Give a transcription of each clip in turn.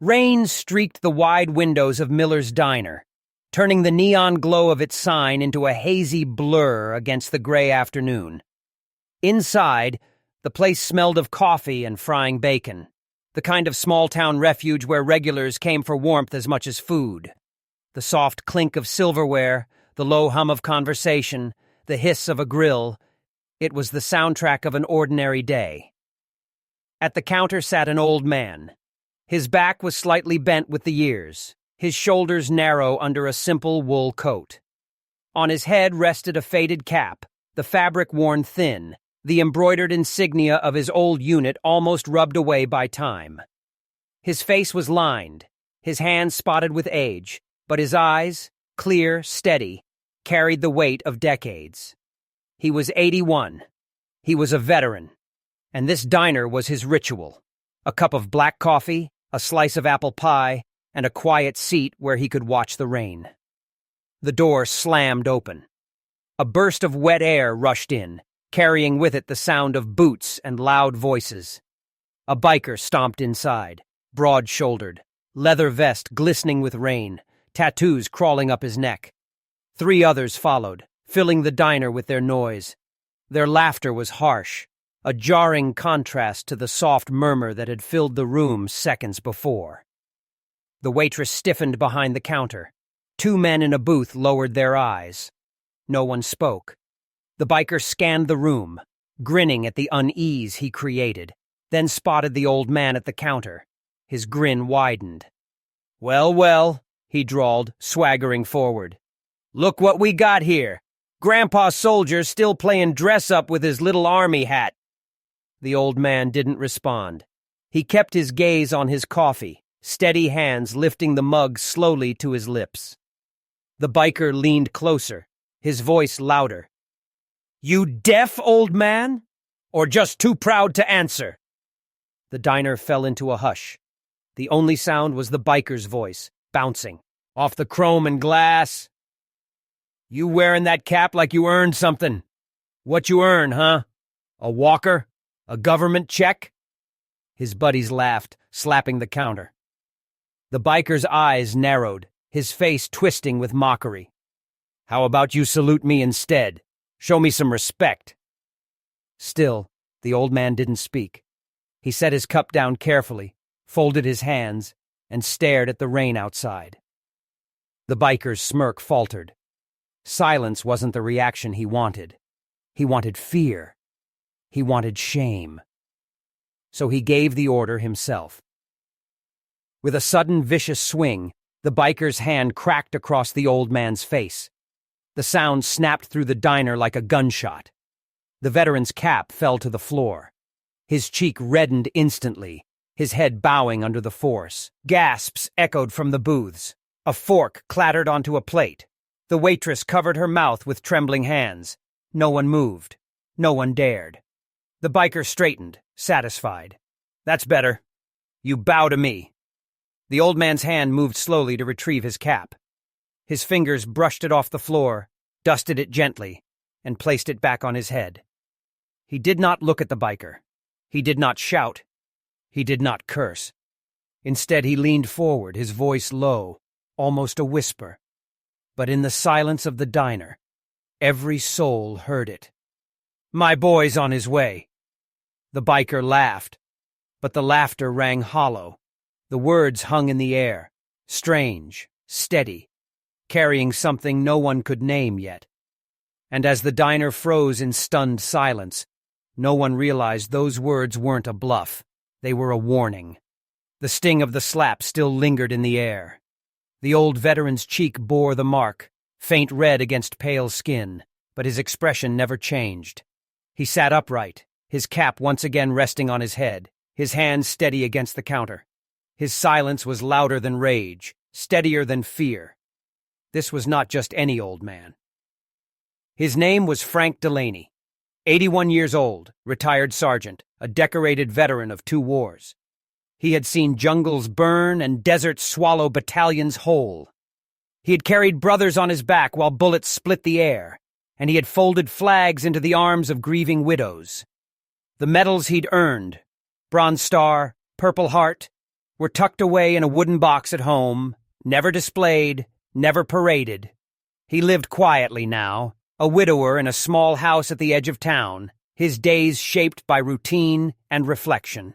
Rain streaked the wide windows of Miller's Diner, turning the neon glow of its sign into a hazy blur against the gray afternoon. Inside, the place smelled of coffee and frying bacon, the kind of small-town refuge where regulars came for warmth as much as food. The soft clink of silverware, the low hum of conversation, the hiss of a grill, it was the soundtrack of an ordinary day. At the counter sat an old man. His back was slightly bent with the years, his shoulders narrow under a simple wool coat. On his head rested a faded cap, the fabric worn thin, the embroidered insignia of his old unit almost rubbed away by time. His face was lined, his hands spotted with age, but his eyes, clear, steady, carried the weight of decades. He was 81. He was a veteran, and this diner was his ritual. A cup of black coffee, a slice of apple pie, and a quiet seat where he could watch the rain. The door slammed open. A burst of wet air rushed in, carrying with it the sound of boots and loud voices. A biker stomped inside, broad-shouldered, leather vest glistening with rain, tattoos crawling up his neck. 3 others followed, filling the diner with their noise. Their laughter was harsh, a jarring contrast to the soft murmur that had filled the room seconds before. The waitress stiffened behind the counter. 2 men in a booth lowered their eyes. No one spoke. The biker scanned the room, grinning at the unease he created, then spotted the old man at the counter. His grin widened. "Well, well," he drawled, swaggering forward. "Look what we got here. Grandpa Soldier still playing dress-up with his little army hat." The old man didn't respond. He kept his gaze on his coffee, steady hands lifting the mug slowly to his lips. The biker leaned closer, his voice louder. "You deaf, old man? Or just too proud to answer?" The diner fell into a hush. The only sound was the biker's voice, bouncing. "Off the chrome and glass. You wearing that cap like you earned something. What you earn, huh? A walker? A government check?" His buddies laughed, slapping the counter. The biker's eyes narrowed, his face twisting with mockery. "How about you salute me instead? Show me some respect." Still, the old man didn't speak. He set his cup down carefully, folded his hands, and stared at the rain outside. The biker's smirk faltered. Silence wasn't the reaction he wanted. He wanted fear. He wanted shame. So he gave the order himself. With a sudden vicious swing, the biker's hand cracked across the old man's face. The sound snapped through the diner like a gunshot. The veteran's cap fell to the floor. His cheek reddened instantly, his head bowing under the force. Gasps echoed from the booths. A fork clattered onto a plate. The waitress covered her mouth with trembling hands. No one moved. No one dared. The biker straightened, satisfied. "That's better. You bow to me." The old man's hand moved slowly to retrieve his cap. His fingers brushed it off the floor, dusted it gently, and placed it back on his head. He did not look at the biker. He did not shout. He did not curse. Instead, he leaned forward, his voice low, almost a whisper. But in the silence of the diner, every soul heard it. "My boy's on his way." The biker laughed, but the laughter rang hollow. The words hung in the air, strange, steady, carrying something no one could name yet. And as the diner froze in stunned silence, no one realized those words weren't a bluff. They were a warning. The sting of the slap still lingered in the air. The old veteran's cheek bore the mark, faint red against pale skin, but his expression never changed. He sat upright, his cap once again resting on his head, his hands steady against the counter. His silence was louder than rage, steadier than fear. This was not just any old man. His name was Frank Delaney, 81 years old, retired sergeant, a decorated veteran of 2 wars. He had seen jungles burn and deserts swallow battalions whole. He had carried brothers on his back while bullets split the air, and he had folded flags into the arms of grieving widows. The medals he'd earned, Bronze Star, Purple Heart, were tucked away in a wooden box at home, never displayed, never paraded. He lived quietly now, a widower in a small house at the edge of town, his days shaped by routine and reflection.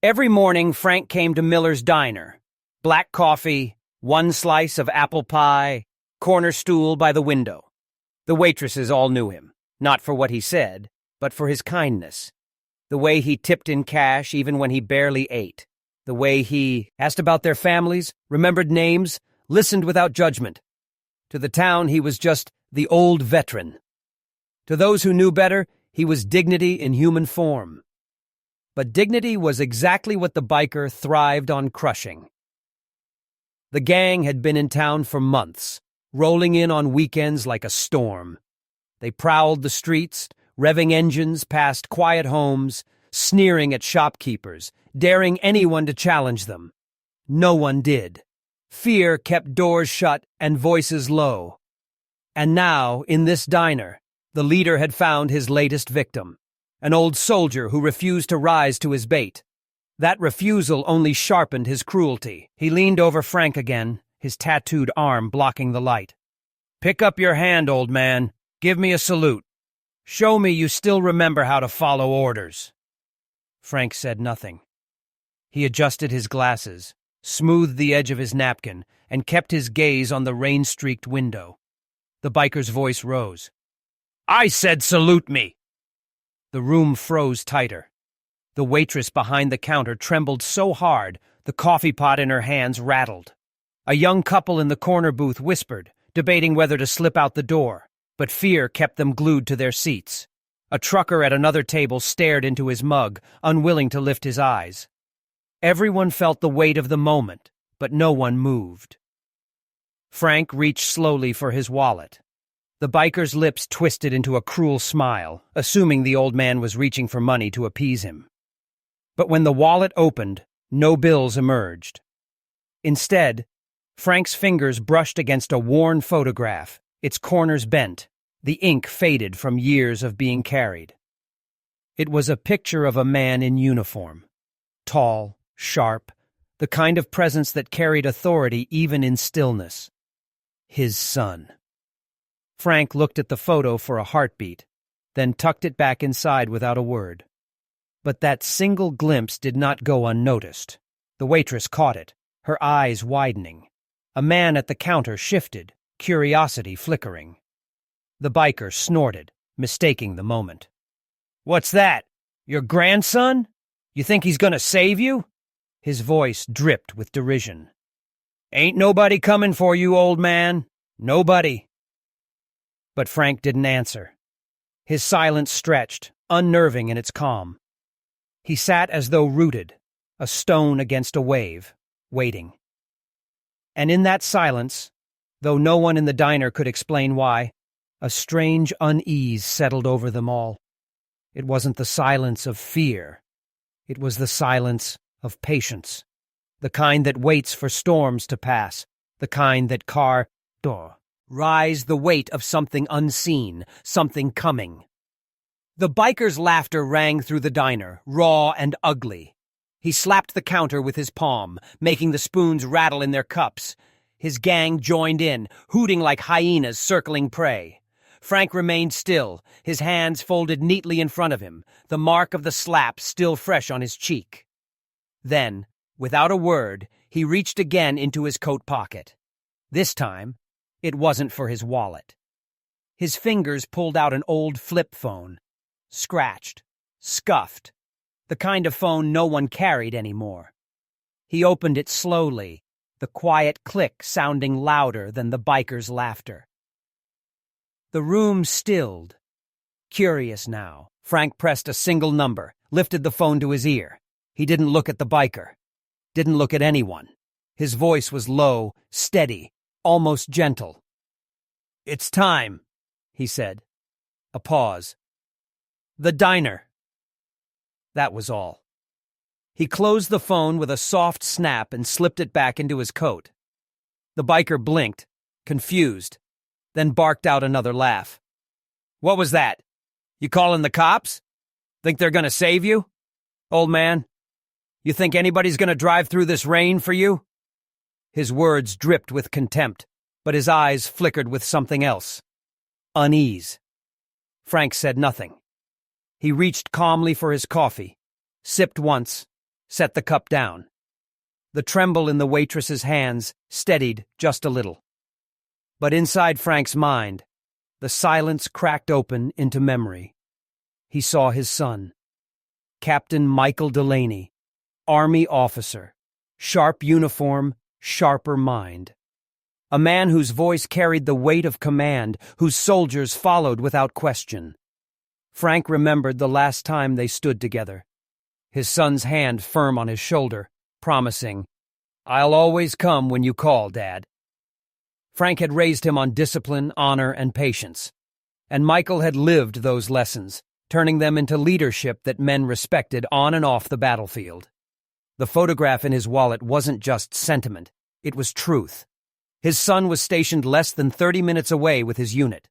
Every morning Frank came to Miller's Diner. Black coffee, one slice of apple pie, corner stool by the window. The waitresses all knew him, not for what he said, but for his kindness. The way he tipped in cash even when he barely ate. The way he asked about their families, remembered names, listened without judgment. To the town, he was just the old veteran. To those who knew better, he was dignity in human form. But dignity was exactly what the biker thrived on crushing. The gang had been in town for months, rolling in on weekends like a storm. They prowled the streets, revving engines past quiet homes, sneering at shopkeepers, daring anyone to challenge them. No one did. Fear kept doors shut and voices low. And now, in this diner, the leader had found his latest victim, an old soldier who refused to rise to his bait. That refusal only sharpened his cruelty. He leaned over Frank again, his tattooed arm blocking the light. "Pick up your hand, old man. Give me a salute. Show me you still remember how to follow orders." Frank said nothing. He adjusted his glasses, smoothed the edge of his napkin, and kept his gaze on the rain-streaked window. The biker's voice rose. "I said salute me!" The room froze tighter. The waitress behind the counter trembled so hard the coffee pot in her hands rattled. A young couple in the corner booth whispered, debating whether to slip out the door, but fear kept them glued to their seats. A trucker at another table stared into his mug, unwilling to lift his eyes. Everyone felt the weight of the moment, but no one moved. Frank reached slowly for his wallet. The biker's lips twisted into a cruel smile, assuming the old man was reaching for money to appease him. But when the wallet opened, no bills emerged. Instead, Frank's fingers brushed against a worn photograph, its corners bent, the ink faded from years of being carried. It was a picture of a man in uniform, tall, sharp, the kind of presence that carried authority even in stillness. His son. Frank looked at the photo for a heartbeat, then tucked it back inside without a word. But that single glimpse did not go unnoticed. The waitress caught it, her eyes widening. A man at the counter shifted, curiosity flickering. The biker snorted, mistaking the moment. "What's that? Your grandson? You think he's gonna save you?" His voice dripped with derision. "Ain't nobody coming for you, old man. Nobody." But Frank didn't answer. His silence stretched, unnerving in its calm. He sat as though rooted, a stone against a wave, waiting. And in that silence, though no one in the diner could explain why, a strange unease settled over them all. It wasn't the silence of fear. It was the silence of patience. The kind that waits for storms to pass. The kind that rise the weight of something unseen, something coming. The biker's laughter rang through the diner, raw and ugly. He slapped the counter with his palm, making the spoons rattle in their cups. His gang joined in, hooting like hyenas circling prey. Frank remained still, his hands folded neatly in front of him, the mark of the slap still fresh on his cheek. Then, without a word, he reached again into his coat pocket. This time, it wasn't for his wallet. His fingers pulled out an old flip phone. Scratched, scuffed, the kind of phone no one carried anymore. He opened it slowly, the quiet click sounding louder than the biker's laughter. The room stilled. Curious now, Frank pressed a single number, lifted the phone to his ear. He didn't look at the biker, didn't look at anyone. His voice was low, steady, almost gentle. "It's time," he said. A pause. "The diner." That was all. He closed the phone with a soft snap and slipped it back into his coat. The biker blinked, confused, then barked out another laugh. "What was that? You calling the cops? Think they're gonna save you? Old man, You think anybody's gonna drive through this rain for you?" His words dripped with contempt, but his eyes flickered with something else. Unease. Frank said nothing. He reached calmly for his coffee, sipped once, set the cup down. The tremble in the waitress's hands steadied just a little. But inside Frank's mind, the silence cracked open into memory. He saw his son, Captain Michael Delaney, Army officer, sharp uniform, sharper mind. A man whose voice carried the weight of command, whose soldiers followed without question. Frank remembered the last time they stood together, his son's hand firm on his shoulder, promising, "I'll always come when you call, Dad." Frank had raised him on discipline, honor, and patience, and Michael had lived those lessons, turning them into leadership that men respected on and off the battlefield. The photograph in his wallet wasn't just sentiment, it was truth. His son was stationed less than 30 minutes away with his unit.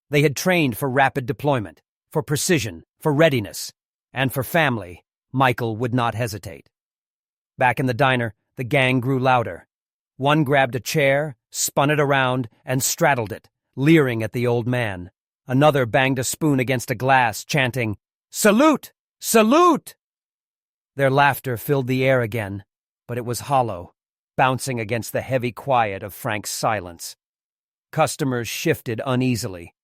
They had trained for rapid deployment, for precision, for readiness, and for family. Michael would not hesitate. Back in the diner, the gang grew louder. One grabbed a chair, spun it around, and straddled it, leering at the old man. Another banged a spoon against a glass, chanting, "Salute! Salute!" Their laughter filled the air again, but it was hollow, bouncing against the heavy quiet of Frank's silence. Customers shifted uneasily.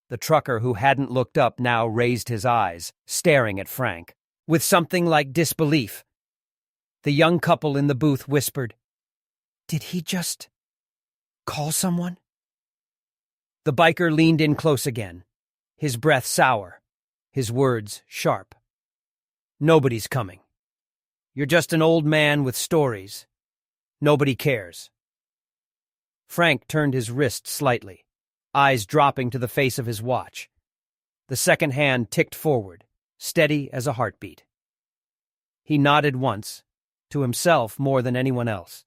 The trucker who hadn't looked up now raised his eyes, staring at Frank, with something like disbelief. The young couple in the booth whispered, "Did he just call someone?" The biker leaned in close again, his breath sour, his words sharp. "Nobody's coming. You're just an old man with stories. Nobody cares." Frank turned his wrist slightly, eyes dropping to the face of his watch. The second hand ticked forward, steady as a heartbeat. He nodded once, to himself more than anyone else.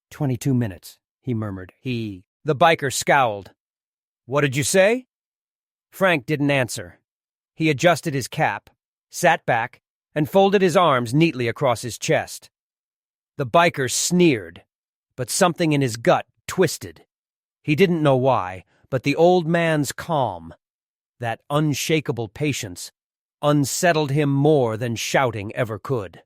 22 minutes, he murmured. The biker scowled. "What did you say?" Frank didn't answer. He adjusted his cap, sat back, and folded his arms neatly across his chest. The biker sneered, but something in his gut twisted. He didn't know why, but the old man's calm, that unshakable patience, unsettled him more than shouting ever could.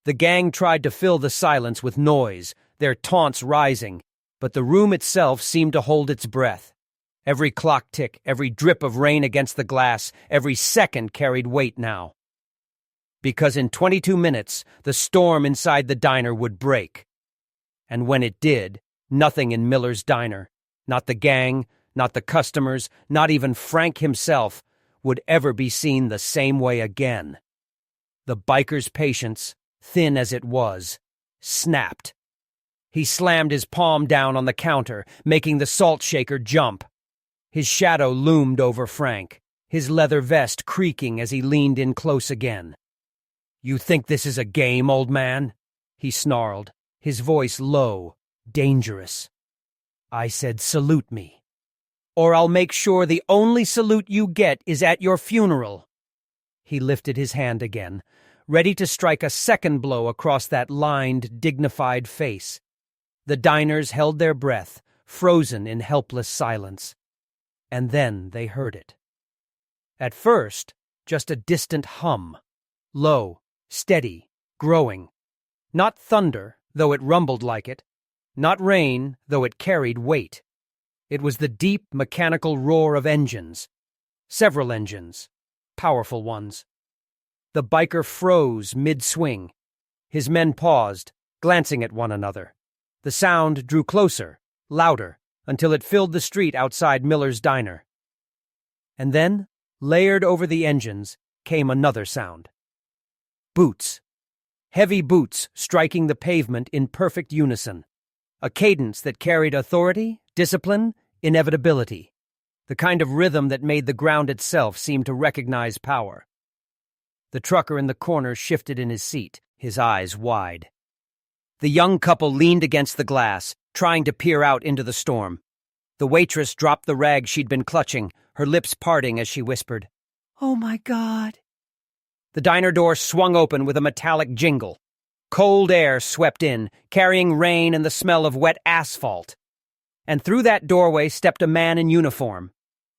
The gang tried to fill the silence with noise, their taunts rising, but the room itself seemed to hold its breath. Every clock tick, every drip of rain against the glass, every second carried weight now. Because in 22 minutes, the storm inside the diner would break. And when it did, nothing in Miller's diner, not the gang, not the customers, not even Frank himself, would ever be seen the same way again. The biker's patience, thin as it was, snapped. He slammed his palm down on the counter, making the salt shaker jump. His shadow loomed over Frank, his leather vest creaking as he leaned in close again. "You think this is a game, old man?" he snarled, his voice low, dangerous. "I said salute me, or I'll make sure the only salute you get is at your funeral." He lifted his hand again, ready to strike a second blow across that lined, dignified face. The diners held their breath, frozen in helpless silence. And then they heard it. At first, just a distant hum, low, steady, growing. Not thunder, though it rumbled like it. Not rain, though it carried weight. It was the deep, mechanical roar of engines. Several engines, powerful ones. The biker froze mid-swing. His men paused, glancing at one another. The sound drew closer, louder, until it filled the street outside Miller's diner. And then, layered over the engines, came another sound. Boots. Heavy boots striking the pavement in perfect unison. A cadence that carried authority, discipline, inevitability. The kind of rhythm that made the ground itself seem to recognize power. The trucker in the corner shifted in his seat, his eyes wide. The young couple leaned against the glass, trying to peer out into the storm. The waitress dropped the rag she'd been clutching, her lips parting as she whispered, "Oh my God." The diner door swung open with a metallic jingle. Cold air swept in, carrying rain and the smell of wet asphalt. And through that doorway stepped a man in uniform.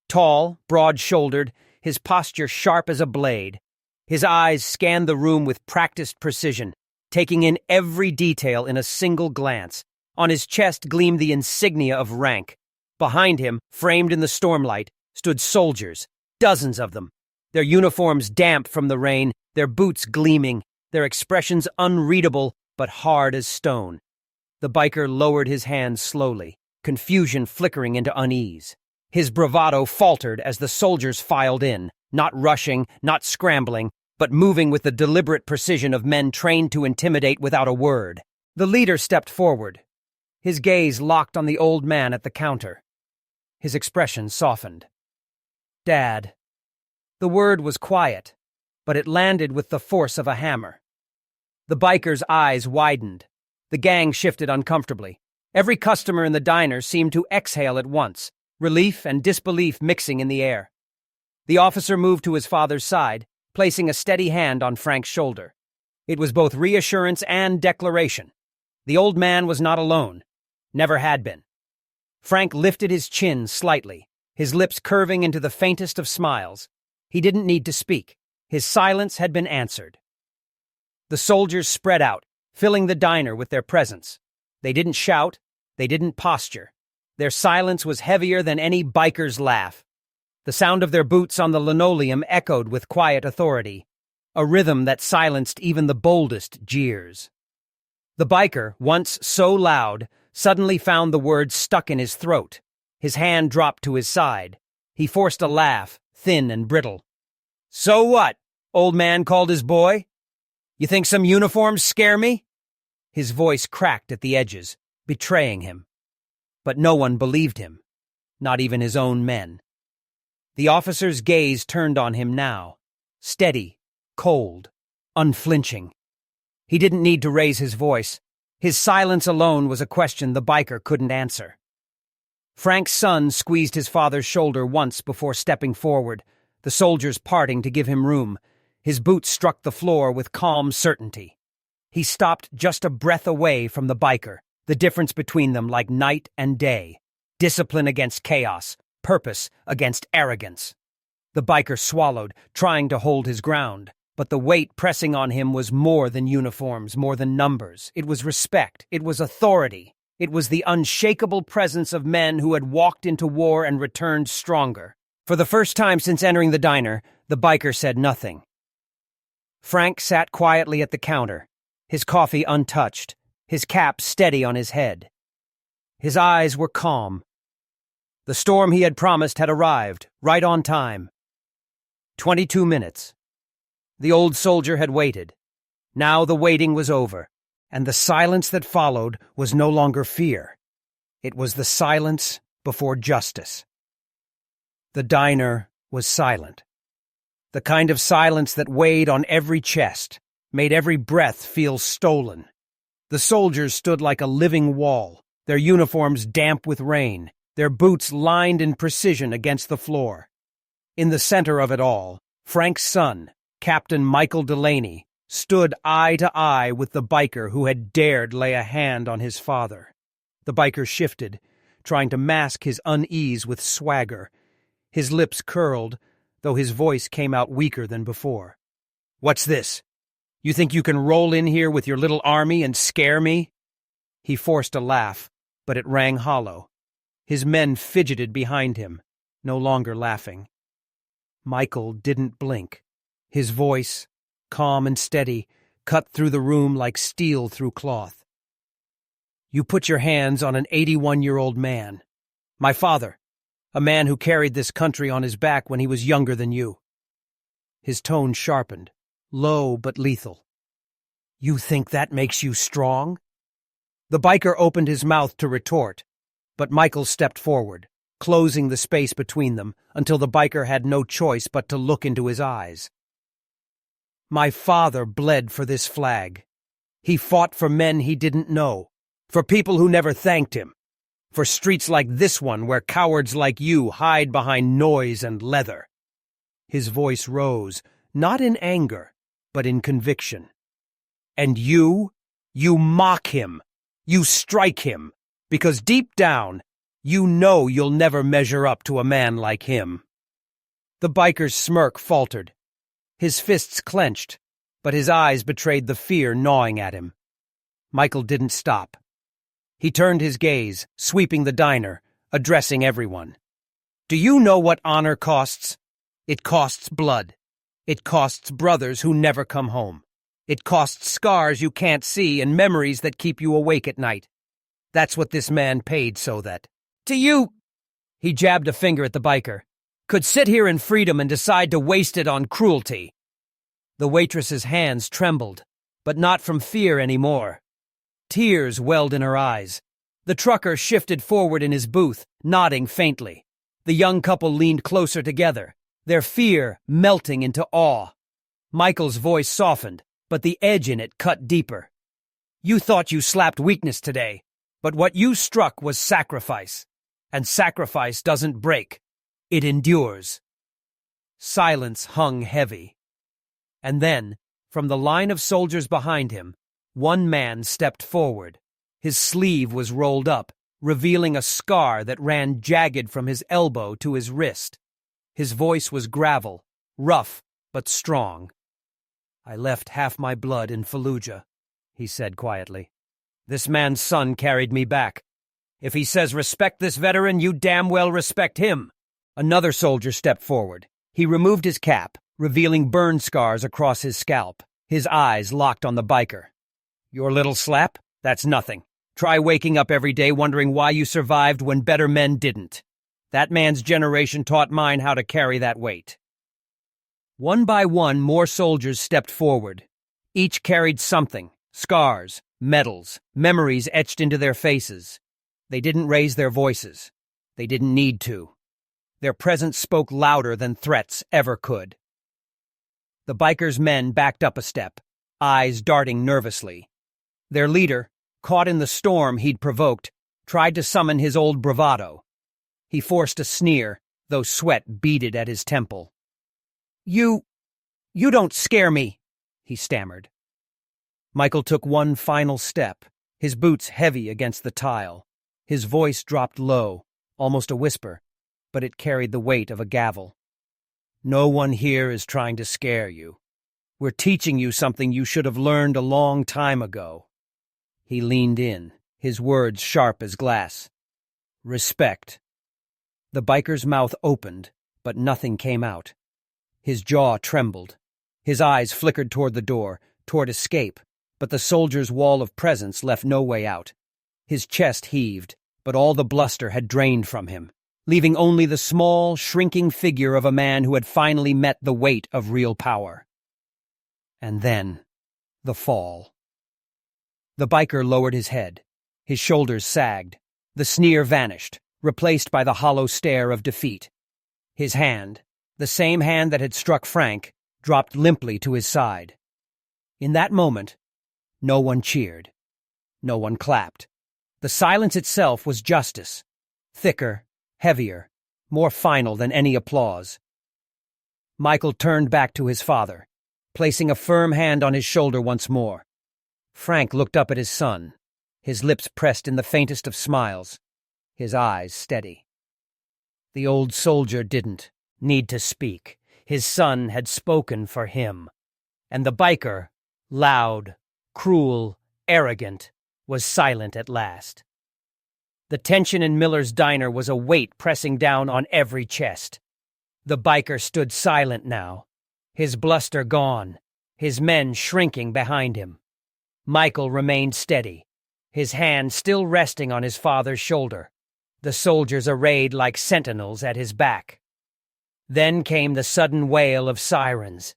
Tall, broad-shouldered, his posture sharp as a blade. His eyes scanned the room with practiced precision, taking in every detail in a single glance. On his chest gleamed the insignia of rank. Behind him, framed in the stormlight, stood soldiers, dozens of them. Their uniforms damp from the rain, their boots gleaming, their expressions unreadable but hard as stone. The biker lowered his hands slowly, confusion flickering into unease. His bravado faltered as the soldiers filed in, not rushing, not scrambling, but moving with the deliberate precision of men trained to intimidate without a word. The leader stepped forward, his gaze locked on the old man at the counter. His expression softened. "Dad." The word was quiet, but it landed with the force of a hammer. The biker's eyes widened. The gang shifted uncomfortably. Every customer in the diner seemed to exhale at once, relief and disbelief mixing in the air. The officer moved to his father's side, placing a steady hand on Frank's shoulder. It was both reassurance and declaration. The old man was not alone. Never had been. Frank lifted his chin slightly, his lips curving into the faintest of smiles. He didn't need to speak. His silence had been answered. The soldiers spread out, filling the diner with their presence. They didn't shout. They didn't posture. Their silence was heavier than any biker's laugh. The sound of their boots on the linoleum echoed with quiet authority, a rhythm that silenced even the boldest jeers. The biker, once so loud, suddenly found the words stuck in his throat. His hand dropped to his side. He forced a laugh, thin and brittle. "So what?" Old man called his boy. "You think some uniforms scare me?" His voice cracked at the edges, betraying him. But no one believed him, not even his own men. The officer's gaze turned on him now, steady, cold, unflinching. He didn't need to raise his voice. His silence alone was a question the biker couldn't answer. Frank's son squeezed his father's shoulder once before stepping forward, the soldiers parting to give him room. His boots struck the floor with calm certainty. He stopped just a breath away from the biker, the difference between them like night and day. Discipline against chaos, purpose against arrogance. The biker swallowed, trying to hold his ground. But the weight pressing on him was more than uniforms, more than numbers. It was respect. It was authority. It was the unshakable presence of men who had walked into war and returned stronger. For the first time since entering the diner, the biker said nothing. Frank sat quietly at the counter, his coffee untouched, his cap steady on his head. His eyes were calm. The storm he had promised had arrived, right on time. 22 minutes. The old soldier had waited. Now the waiting was over, and the silence that followed was no longer fear. It was the silence before justice. The diner was silent. The kind of silence that weighed on every chest, made every breath feel stolen. The soldiers stood like a living wall, their uniforms damp with rain, their boots lined in precision against the floor. In the center of it all, Frank's son, Captain Michael Delaney, stood eye to eye with the biker who had dared lay a hand on his father. The biker shifted, trying to mask his unease with swagger. His lips curled, though his voice came out weaker than before. "What's this? You think you can roll in here with your little army and scare me?" He forced a laugh, but it rang hollow. His men fidgeted behind him, no longer laughing. Michael didn't blink. His voice, calm and steady, cut through the room like steel through cloth. "You put your hands on an 81-year-old man. My father, a man who carried this country on his back when he was younger than you." His tone sharpened, low but lethal. "You think that makes you strong?" The biker opened his mouth to retort, but Michael stepped forward, closing the space between them until the biker had no choice but to look into his eyes. "My father bled for this flag. He fought for men he didn't know, for people who never thanked him, for streets like this one where cowards like you hide behind noise and leather." His voice rose, not in anger, but in conviction. And you mock him. You strike him, because deep down, you know you'll never measure up to a man like him. The biker's smirk faltered. His fists clenched, but his eyes betrayed the fear gnawing at him. Michael didn't stop. He turned his gaze, sweeping the diner, addressing everyone. Do you know what honor costs? It costs blood. It costs brothers who never come home. It costs scars you can't see and memories that keep you awake at night. That's what this man paid so that. To you, he jabbed a finger at the biker, could sit here in freedom and decide to waste it on cruelty. The waitress's hands trembled, but not from fear anymore. Tears welled in her eyes. The trucker shifted forward in his booth, nodding faintly. The young couple leaned closer together, their fear melting into awe. Michael's voice softened, but the edge in it cut deeper. You thought you slapped weakness today, but what you struck was sacrifice. And sacrifice doesn't break. It endures. Silence hung heavy. And then, from the line of soldiers behind him, one man stepped forward. His sleeve was rolled up, revealing a scar that ran jagged from his elbow to his wrist. His voice was gravel, rough but strong. I left half my blood in Fallujah, he said quietly. This man's son carried me back. If he says respect this veteran, you damn well respect him. Another soldier stepped forward. He removed his cap, revealing burn scars across his scalp. His eyes locked on the biker. Your little slap? That's nothing. Try waking up every day wondering why you survived when better men didn't. That man's generation taught mine how to carry that weight. One by one, more soldiers stepped forward. Each carried something, scars, medals, memories etched into their faces. They didn't raise their voices. They didn't need to. Their presence spoke louder than threats ever could. The biker's men backed up a step, eyes darting nervously. Their leader, caught in the storm he'd provoked, tried to summon his old bravado. He forced a sneer, though sweat beaded at his temple. You don't scare me, he stammered. Michael took one final step, his boots heavy against the tile. His voice dropped low, almost a whisper, but it carried the weight of a gavel. No one here is trying to scare you. We're teaching you something you should have learned a long time ago. He leaned in, his words sharp as glass. Respect. The biker's mouth opened, but nothing came out. His jaw trembled. His eyes flickered toward the door, toward escape, but the soldier's wall of presence left no way out. His chest heaved, but all the bluster had drained from him, leaving only the small, shrinking figure of a man who had finally met the weight of real power. And then, the fall. The biker lowered his head. His shoulders sagged. The sneer vanished, replaced by the hollow stare of defeat. His hand, the same hand that had struck Frank, dropped limply to his side. In that moment, no one cheered. No one clapped. The silence itself was justice, thicker, heavier, more final than any applause. Michael turned back to his father, placing a firm hand on his shoulder once more. Frank looked up at his son, his lips pressed in the faintest of smiles, his eyes steady. The old soldier didn't need to speak. His son had spoken for him. And the biker, loud, cruel, arrogant, was silent at last. The tension in Miller's diner was a weight pressing down on every chest. The biker stood silent now, his bluster gone, his men shrinking behind him. Michael remained steady, his hand still resting on his father's shoulder, the soldiers arrayed like sentinels at his back. Then came the sudden wail of sirens.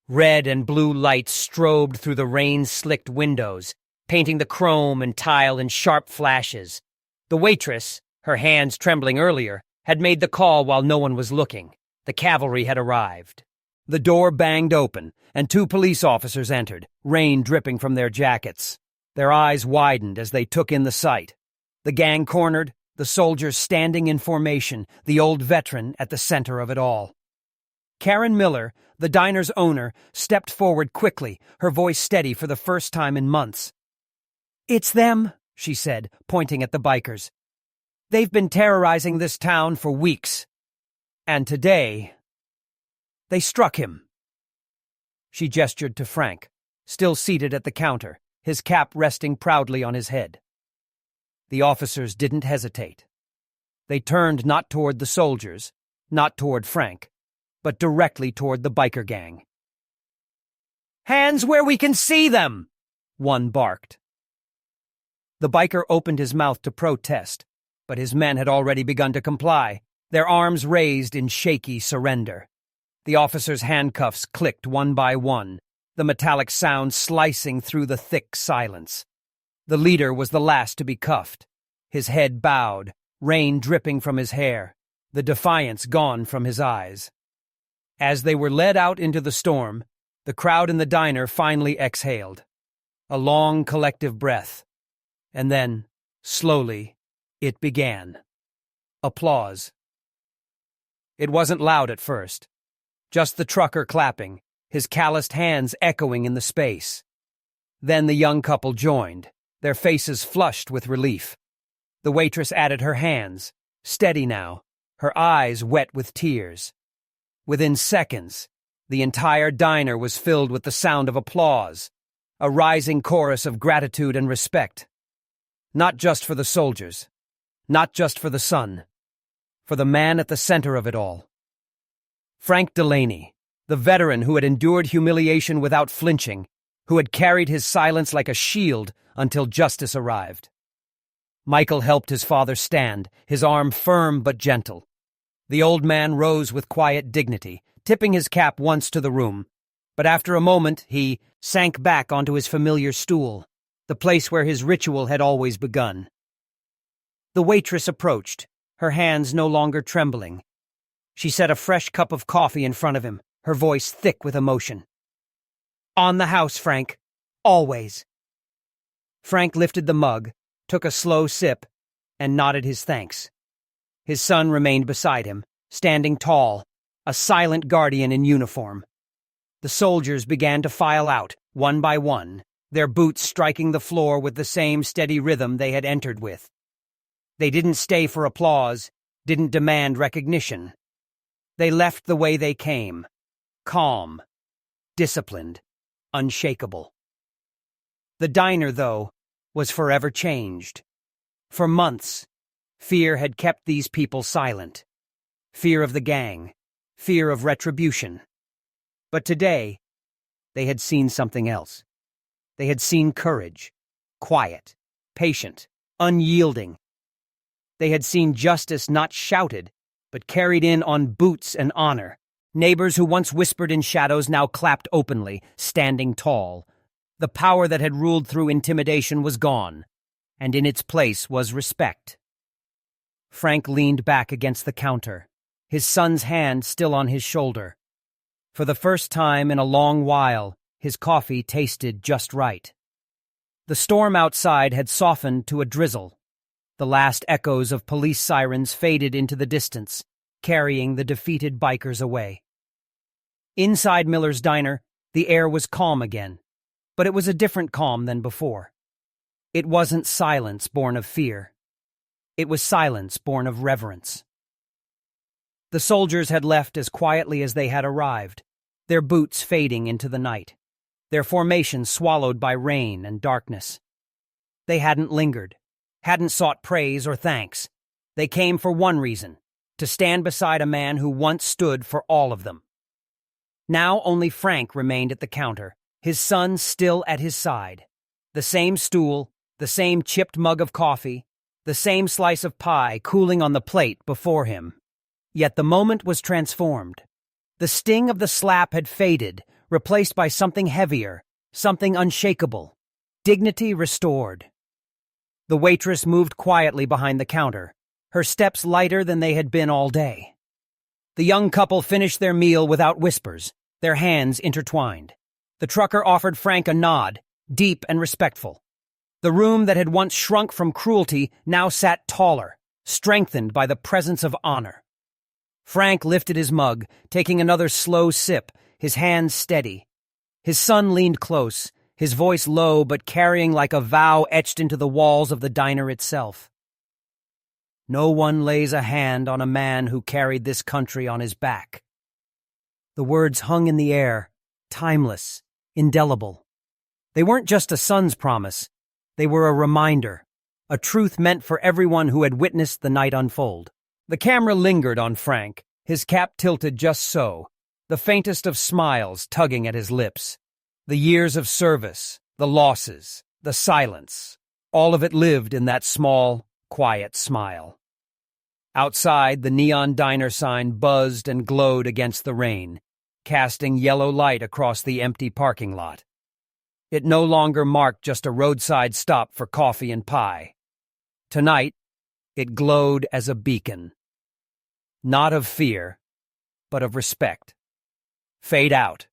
Red and blue lights strobed through the rain-slicked windows, painting the chrome and tile in sharp flashes. The waitress, her hands trembling earlier, had made the call while no one was looking. The cavalry had arrived. The door banged open, and 2 police officers entered, rain dripping from their jackets. Their eyes widened as they took in the sight. The gang cornered, the soldiers standing in formation, the old veteran at the center of it all. Karen Miller, The diner's owner stepped forward quickly, her voice steady for the first time in months. "It's them," she said, pointing at the bikers. "They've been terrorizing this town for weeks. And today, they struck him." She gestured to Frank, still seated at the counter, his cap resting proudly on his head. The officers didn't hesitate. They turned not toward the soldiers, not toward Frank, but directly toward the biker gang. "Hands where we can see them!" one barked. The biker opened his mouth to protest, but his men had already begun to comply, their arms raised in shaky surrender. The officers' handcuffs clicked one by one, the metallic sound slicing through the thick silence. The leader was the last to be cuffed, his head bowed, rain dripping from his hair, the defiance gone from his eyes. As they were led out into the storm, the crowd in the diner finally exhaled. A long collective breath. And then, slowly, it began. Applause. It wasn't loud at first. Just the trucker clapping, his calloused hands echoing in the space. Then the young couple joined, their faces flushed with relief. The waitress added her hands, steady now, her eyes wet with tears. Within seconds, the entire diner was filled with the sound of applause, a rising chorus of gratitude and respect. Not just for the soldiers, not just for the son, for the man at the center of it all. Frank Delaney, the veteran who had endured humiliation without flinching, who had carried his silence like a shield until justice arrived. Michael helped his father stand, his arm firm but gentle. The old man rose with quiet dignity, tipping his cap once to the room, but after a moment he sank back onto his familiar stool, the place where his ritual had always begun. The waitress approached, her hands no longer trembling. She set a fresh cup of coffee in front of him, her voice thick with emotion. "On the house, Frank. Always." Frank lifted the mug, took a slow sip, and nodded his thanks. His son remained beside him, standing tall, a silent guardian in uniform. The soldiers began to file out, one by one, their boots striking the floor with the same steady rhythm they had entered with. They didn't stay for applause, didn't demand recognition. They left the way they came, calm, disciplined, unshakable. The diner, though, was forever changed. For months, fear had kept these people silent. Fear of the gang, fear of retribution. But today, they had seen something else. They had seen courage, quiet, patient, unyielding. They had seen justice not shouted, but carried in on boots and honor. Neighbors who once whispered in shadows now clapped openly, standing tall. The power that had ruled through intimidation was gone, and in its place was respect. Frank leaned back against the counter, his son's hand still on his shoulder. For the first time in a long while, his coffee tasted just right. The storm outside had softened to a drizzle. The last echoes of police sirens faded into the distance, carrying the defeated bikers away. Inside Miller's diner, the air was calm again, but it was a different calm than before. It wasn't silence born of fear. It was silence born of reverence. The soldiers had left as quietly as they had arrived, their boots fading into the night, their formation swallowed by rain and darkness. They hadn't lingered, hadn't sought praise or thanks. They came for one reason, to stand beside a man who once stood for all of them. Now only Frank remained at the counter, his son still at his side. The same stool, the same chipped mug of coffee, the same slice of pie cooling on the plate before him. Yet the moment was transformed. The sting of the slap had faded, replaced by something heavier, something unshakable, dignity restored. The waitress moved quietly behind the counter, her steps lighter than they had been all day. The young couple finished their meal without whispers, their hands intertwined. The trucker offered Frank a nod, deep and respectful. The room that had once shrunk from cruelty now sat taller, strengthened by the presence of honor. Frank lifted his mug, taking another slow sip, his hands steady. His son leaned close, his voice low but carrying like a vow etched into the walls of the diner itself. No one lays a hand on a man who carried this country on his back. The words hung in the air, timeless, indelible. They weren't just a son's promise. They were a reminder, a truth meant for everyone who had witnessed the night unfold. The camera lingered on Frank, his cap tilted just so, the faintest of smiles tugging at his lips. The years of service, the losses, the silence, all of it lived in that small, quiet smile. Outside, the neon diner sign buzzed and glowed against the rain, casting yellow light across the empty parking lot. It no longer marked just a roadside stop for coffee and pie. Tonight, it glowed as a beacon. Not of fear, but of respect. Fade out.